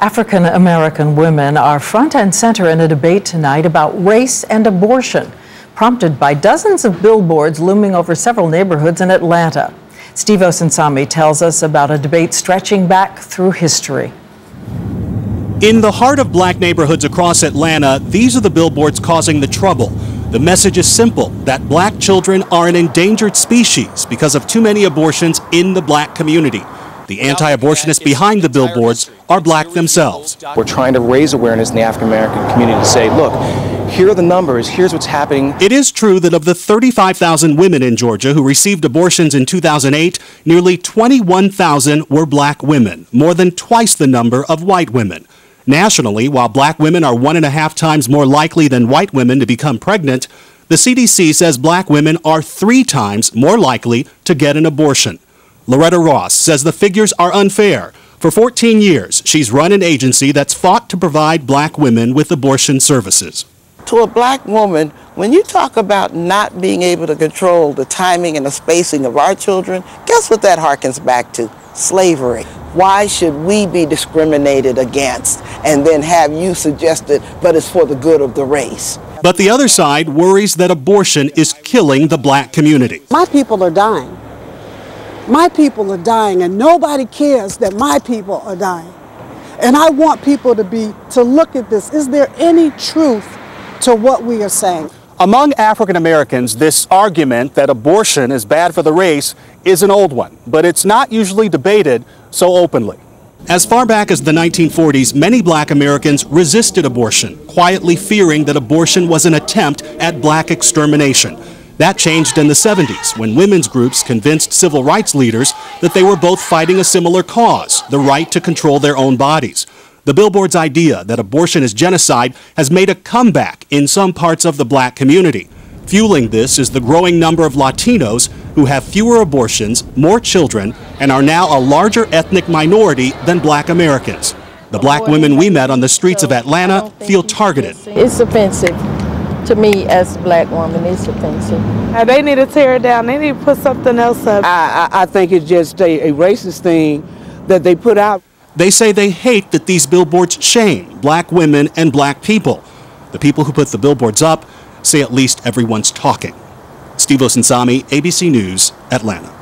African American women are front and center in a debate tonight about race and abortion, prompted by dozens of billboards looming over several neighborhoods in Atlanta. Steve Osinsami tells us about a debate stretching back through history. In the heart of black neighborhoods across Atlanta, these are the billboards causing the trouble. The message is simple, that black children are an endangered species because of too many abortions in the black community. The anti-abortionists behind the billboards are black themselves. We're trying to raise awareness in the African American community to say, look, here are the numbers, here's what's happening. It is true that of the 35,000 women in Georgia who received abortions in 2008, nearly 21,000 were black women, more than twice the number of white women. Nationally, while black women are 1.5 times more likely than white women to become pregnant, the CDC says black women are 3 times more likely to get an abortion. Loretta Ross says the figures are unfair. For 14 years, she's run an agency that's fought to provide black women with abortion services. To a black woman, when you talk about not being able to control the timing and the spacing of our children, guess what that harkens back to? Slavery. Why should we be discriminated against and then have you suggested, but it's for the good of the race? But the other side worries that abortion is killing the black community. My people are dying. My people are dying, and nobody cares that my people are dying. And I want people to look at this. Is there any truth to what we are saying? Among African Americans, this argument that abortion is bad for the race is an old one, but it's not usually debated so openly. As far back as the 1940s, many black Americans resisted abortion, quietly fearing that abortion was an attempt at black extermination. That changed in the 70s when women's groups convinced civil rights leaders that they were both fighting a similar cause, the right to control their own bodies. The billboard's idea that abortion is genocide has made a comeback in some parts of the black community. Fueling this is the growing number of Latinos who have fewer abortions, more children, and are now a larger ethnic minority than black Americans. The black women we met on the streets of Atlanta feel targeted. It's offensive. To me, as a black woman, it's offensive. They need to tear it down. They need to put something else up. I think it's just a racist thing that they put out. They say they hate that these billboards shame black women and black people. The people who put the billboards up say at least everyone's talking. Steve Osinsami, ABC News, Atlanta.